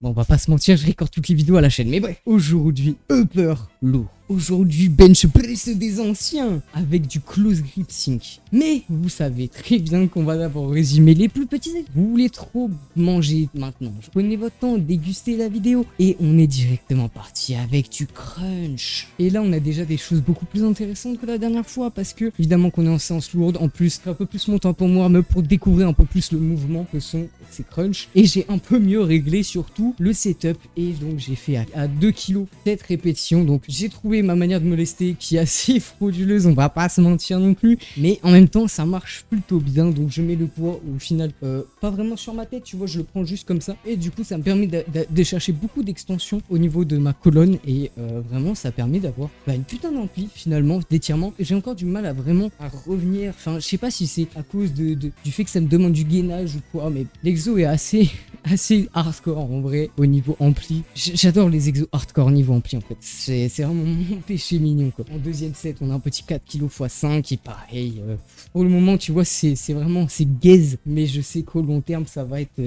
Bon, on va pas se mentir, je record toutes les vidéos à la chaîne. Mais bref, aujourd'hui, upper lourd. Aujourd'hui, bench press des anciens avec du close grip sync. Mais vous savez très bien qu'on va d'abord résumer les plus petits. Vous voulez trop manger maintenant. Prenez votre temps, dégustez la vidéo. Et on est directement parti avec du crunch. Et là, on a déjà des choses beaucoup plus intéressantes que la dernière fois. Parce que, évidemment, qu'on est en séance lourde. En plus, un peu plus mon temps pour moi, pour découvrir un peu plus le mouvement que sont ces crunchs. Et j'ai un peu mieux réglé surtout le setup. Et donc, j'ai fait à 2 kg 7 répétitions. Donc, j'ai trouvé ma manière de me lester qui est assez frauduleuse, on va pas se mentir non plus, mais en même temps ça marche plutôt bien. Donc je mets le poids au final pas vraiment sur ma tête, tu vois, je le prends juste comme ça et du coup ça me permet de chercher beaucoup d'extension au niveau de ma colonne et vraiment ça permet d'avoir une putain d'ampli finalement d'étirement. J'ai encore du mal à vraiment à revenir, enfin je sais pas si c'est à cause du fait que ça me demande du gainage ou quoi, mais l'exo est assez hardcore en vrai au niveau ampli. J'adore les exos hardcore niveau ampli en fait, c'est vraiment mon péché mignon quoi. En deuxième set on a un petit 4 kg x 5 et pareil, pour le moment tu vois c'est vraiment c'est gaze, mais je sais qu'au long terme ça va être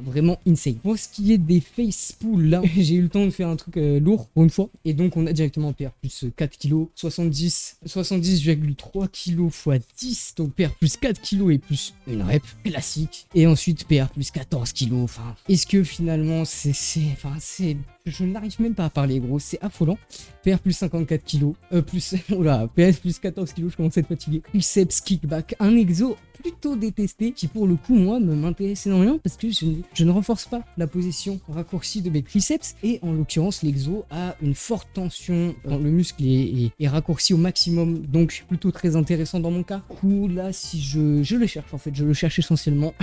vraiment insane. Pour ce qui est des face pulls là, j'ai eu le temps de faire un truc lourd pour une fois et donc on a directement PR plus 4 kg 70,3 kg x 10, donc PR plus 4 kg et plus une rep classique et ensuite PR plus 14 kg. Enfin, est-ce que finalement je n'arrive même pas à parler gros, c'est affolant. PR plus 54 kg, PS plus 14 kg, je commence à être fatigué. Triceps kickback, un exo plutôt détesté qui pour le coup moi m'intéresse énormément parce que je ne renforce pas la position raccourcie de mes triceps et en l'occurrence l'exo a une forte tension quand le muscle est raccourci au maximum, donc plutôt très intéressant dans mon cas. Ou là si je le cherche en fait, je le cherche essentiellement.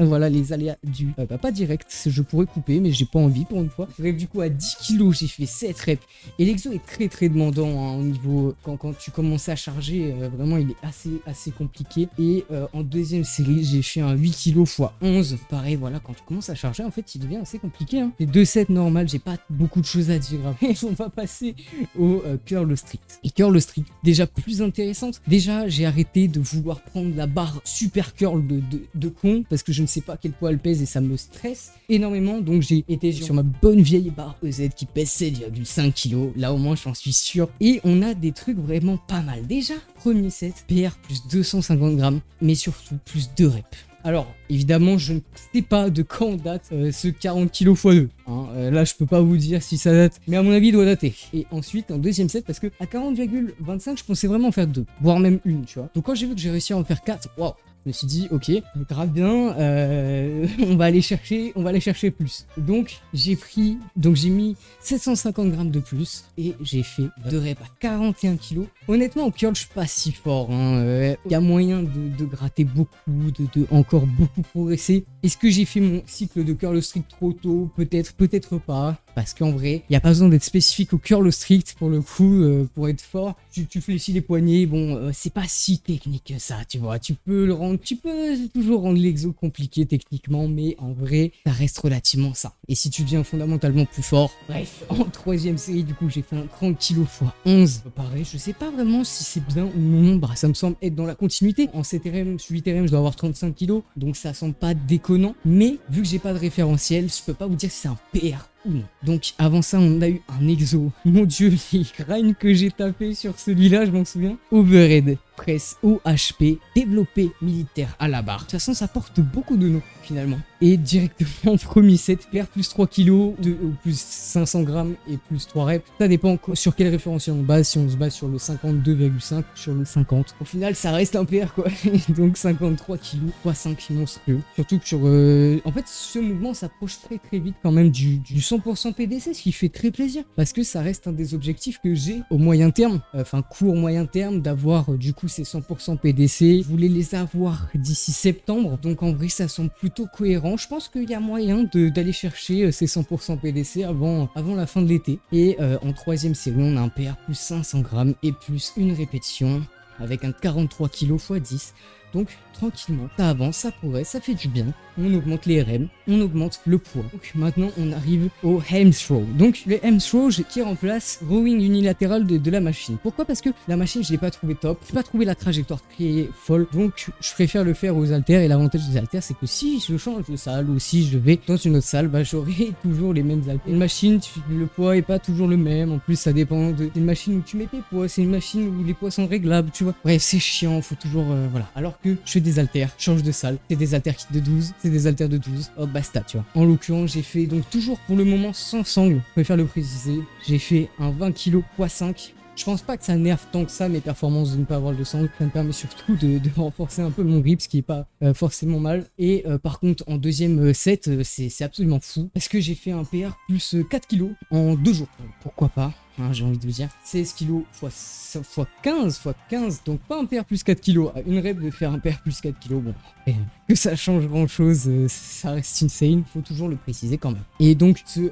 Voilà les aléas du pas direct, je pourrais couper mais j'ai pas envie pour une fois. Bref, du coup à 10 kg j'ai fait 7 reps et l'exo est très demandant hein, au niveau quand tu commences à charger, vraiment il est assez compliqué. Et en deuxième série j'ai fait un 8 kg x 11, pareil voilà, quand tu commences à charger en fait il devient assez compliqué hein. Les 2 sets normales, j'ai pas beaucoup de choses à dire après. On va passer au curl strict. Et curl strict déjà plus intéressante, déjà j'ai arrêté de vouloir prendre la barre super curl de con parce que je ne sais pas quel poids elle pèse et ça me stresse énormément, donc j'ai été sur ma bonne vieille barre EZ qui pèse 7,5 kg, là au moins j'en suis sûr. Et on a des trucs vraiment pas mal. Déjà, premier set, PR plus 250 grammes, mais surtout plus 2 reps. Alors, évidemment, je ne sais pas de quand date ce 40 kg x 2. Hein. Là, je peux pas vous dire si ça date, mais à mon avis, il doit dater. Et ensuite, en deuxième set, parce que à 40,25, je pensais vraiment en faire 2, voire même une, tu vois. Donc quand j'ai vu que j'ai réussi à en faire 4, waouh! Je me suis dit, ok, grave bien, on va aller chercher plus. Donc, j'ai mis 750 grammes de plus et j'ai fait 2 reps à 41 kg. Honnêtement, au curl, je suis pas si fort. Il y a moyen de gratter beaucoup, de encore beaucoup progresser. Est-ce que j'ai fait mon cycle de curl strict trop tôt? Peut-être pas. Parce qu'en vrai, il n'y a pas besoin d'être spécifique au curl strict pour le coup, pour être fort. Tu fléchis les poignets, bon, c'est pas si technique que ça, tu vois. Tu peux toujours rendre l'exo compliqué techniquement, mais en vrai, ça reste relativement ça. Et si tu deviens fondamentalement plus fort, bref, en troisième série, du coup, j'ai fait un 30 kg x 11. Pareil, je sais pas vraiment si c'est bien ou non, bah, ça me semble être dans la continuité. En 7RM, 8RM, je dois avoir 35 kg, donc ça semble pas déconnant. Mais vu que j'ai pas de référentiel, je peux pas vous dire si c'est un PR. Donc avant ça on a eu un exo, mon dieu les grinds que j'ai tapé sur celui-là, je m'en souviens. Overhead press OHP développé militaire à la barre. De toute façon ça porte beaucoup de noms finalement. Et directement premier set, PR plus 3 kg, plus 500 grammes et plus 3 reps. Ça dépend sur quel référentiel on base, si on se base sur le 52,5 sur le 50. Au final ça reste un PR quoi. Donc 53 kg, x 5 monstrueux. Surtout que sur... en fait ce mouvement s'approche très vite quand même du 100% PDC, ce qui fait très plaisir. Parce que ça reste un des objectifs que j'ai au moyen terme, enfin court moyen terme, d'avoir du coup ces 100% PDC. Je voulais les avoir d'ici septembre. Donc en vrai ça semble plutôt cohérent. Je pense qu'il y a moyen d'aller chercher ces 100% PDC avant la fin de l'été. Et en troisième série, on a un PR plus 500 grammes et plus une répétition avec un 43 kg x 10. Donc tranquillement, ça avance, ça progresse, ça fait du bien. On augmente les RM, on augmente le poids. Donc maintenant on arrive au hamthrow. Donc le hamthrow qui remplace rowing unilatéral de la machine. Pourquoi? Parce que la machine je l'ai pas trouvé top, j'ai pas trouvé la trajectoire très folle. Donc je préfère le faire aux haltères. Et l'avantage des haltères c'est que si je change de salle ou si je vais dans une autre salle, bah j'aurai toujours les mêmes haltères. Une machine, le poids est pas toujours le même. En plus ça dépend de une machine où tu mets tes poids, c'est une machine où les poids sont réglables, tu vois. Bref, c'est chiant, faut toujours voilà. Alors que je fais des haltères, je change de salle, c'est des haltères de 12, c'est des haltères de 12, hop basta, tu vois. En l'occurrence, j'ai fait donc toujours pour le moment sans sangle, je préfère le préciser. J'ai fait un 20 kg x5. Je pense pas que ça nerve tant que ça mes performances de ne pas avoir de sangle. Ça me permet surtout de renforcer un peu mon grip, ce qui est pas forcément mal. Et par contre, en deuxième set, c'est absolument fou. Parce que j'ai fait un PR plus 4 kg en 2 jours. Pourquoi pas, hein, j'ai envie de vous dire. 16 kg x 15, donc pas un PR plus 4 kg. À une rep de faire un PR plus 4 kg, bon, que ça change grand chose, ça reste insane, faut toujours le préciser quand même. Et donc ce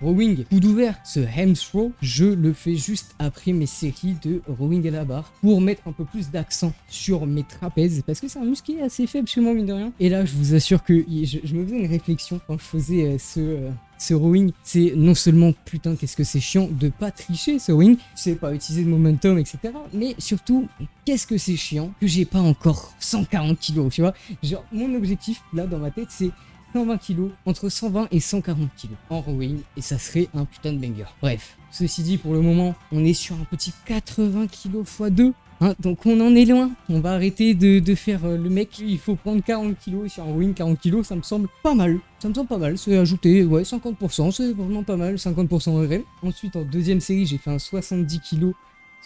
rowing coude ouvert, ce hamthrow, je le fais juste après mes séries de rowing à la barre pour mettre un peu plus d'accent sur mes trapèzes parce que c'est un muscle qui est assez faible chez moi mine de rien. Et là je vous assure que je me faisais une réflexion quand je faisais ce rowing, c'est non seulement putain qu'est-ce que c'est chiant de pas tricher ce rowing, c'est pas utiliser de momentum etc, mais surtout qu'est-ce que c'est chiant que j'ai pas encore 140 kg, tu vois. Genre mon objectif là dans ma tête c'est 120 kg, entre 120 et 140 kg en rowing et ça serait un putain de banger. Bref, ceci dit pour le moment on est sur un petit 80 kg x 2. Hein, donc on en est loin, on va arrêter de faire le mec, il faut prendre 40 kg sur un rowing, 40 kg ça me semble pas mal. Ça me semble pas mal, c'est ajouté, ouais 50%, c'est vraiment pas mal, 50% en RM. Ensuite en deuxième série j'ai fait un 70 kg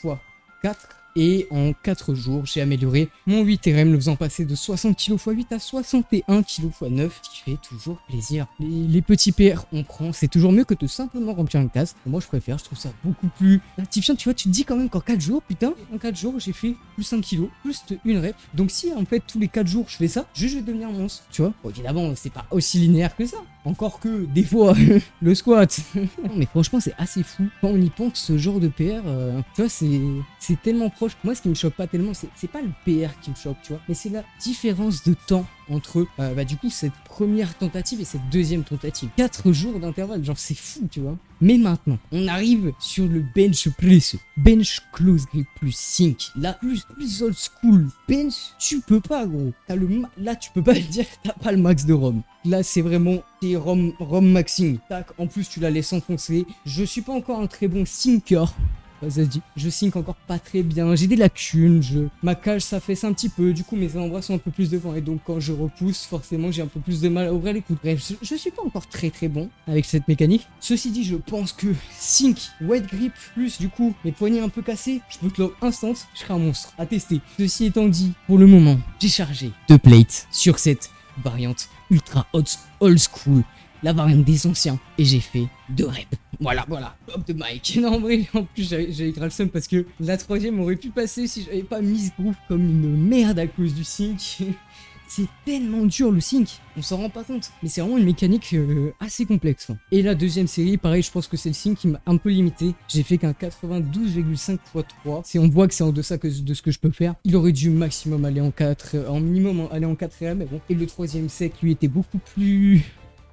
x 4. Et en 4 jours, j'ai amélioré mon 8RM, le faisant passer de 60 kg x 8 à 61 kg x 9, ce qui fait toujours plaisir. Les petits PR, on prend, c'est toujours mieux que de simplement remplir une case. Moi, je préfère, je trouve ça beaucoup plus gratifiant. Tu vois, tu te dis quand même qu'en 4 jours, putain, en 4 jours, j'ai fait plus 1 kg, plus une rep. Donc si en fait, tous les 4 jours, je fais ça, je vais devenir monstre, tu vois. Bon, évidemment, c'est pas aussi linéaire que ça. Encore que, des fois, le squat. Non, mais franchement, c'est assez fou. Quand on y pense, ce genre de PR, tu vois, c'est tellement proche. Moi, ce qui me choque pas tellement, c'est pas le PR qui me choque, tu vois, mais c'est la différence de temps entre, du coup, cette première tentative et cette deuxième tentative. 4 jours d'intervalle, genre, c'est fou, tu vois. Mais maintenant, on arrive sur le bench plus, bench close grip plus sync. Là, plus old school bench, tu peux pas, gros. Là, tu peux pas dire que t'as pas le max de ROM. Là, c'est vraiment tes ROM maxing. Tac, en plus, tu la laisses enfoncer. Je suis pas encore un très bon sinker. Ça se dit, je sync encore pas très bien, j'ai des lacunes, ma cage s'affaisse un petit peu, du coup mes avant-bras sont un peu plus devant et donc quand je repousse, forcément j'ai un peu plus de mal à ouvrir les coudes. Bref, je suis pas encore très bon avec cette mécanique. Ceci dit, je pense que sync, wet grip, plus du coup mes poignets un peu cassés, je peux clock instant, je serai un monstre à tester. Ceci étant dit, pour le moment, j'ai chargé 2 plates sur cette variante ultra old school. La variante des anciens et j'ai fait 2 reps. Voilà, hop de mic. Non, en vrai, en plus j'avais grave le seum parce que la troisième aurait pu passer si j'avais pas mis ce groove comme une merde à cause du sync. C'est tellement dur le sync, on s'en rend pas compte. Mais c'est vraiment une mécanique assez complexe. Et la deuxième série, pareil, je pense que c'est le sync qui m'a un peu limité. J'ai fait qu'un 92,5 x 3. Si on voit que c'est en deçà de ce que je peux faire, il aurait dû maximum aller en 4, en minimum aller en 4 mais bon. Et le troisième sec, lui, était beaucoup plus...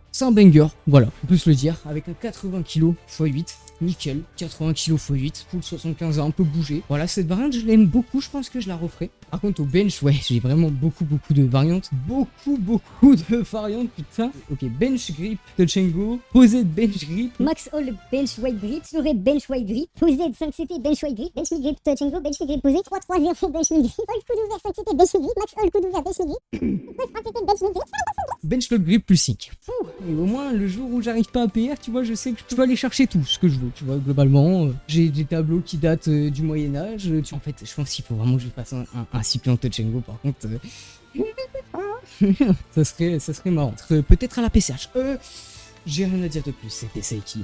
C'est un banger, voilà, on peut se le dire, avec un 80 kg x 8, nickel, 80 kg x 8, full 75 a un peu bougé. Voilà, cette variante, je l'aime beaucoup, je pense que je la referai. Par contre, au bench, ouais, j'ai vraiment beaucoup de variantes. Beaucoup de variantes, putain. Ok, bench grip, touch and go, posé de bench grip. Max all bench weight grip, souris bench weight grip, posé de 5 CT bench weight grip, bench grip, touch and go, bench grip posé, 3-3-0 bench grip, all coude ouvert 5 CT bench grip, max all coude ouvert bench grip, bench lock grip plus 5. Et au moins, le jour où j'arrive pas à PR, tu vois, je sais que je peux aller chercher tout ce que je veux, tu vois, globalement. J'ai des tableaux qui datent du Moyen-Âge. En fait, je pense qu'il faut vraiment que je fasse un cycle en touch and go, par contre. ça serait marrant. Peut-être à la PCH. J'ai rien à dire de plus, c'était Saiki.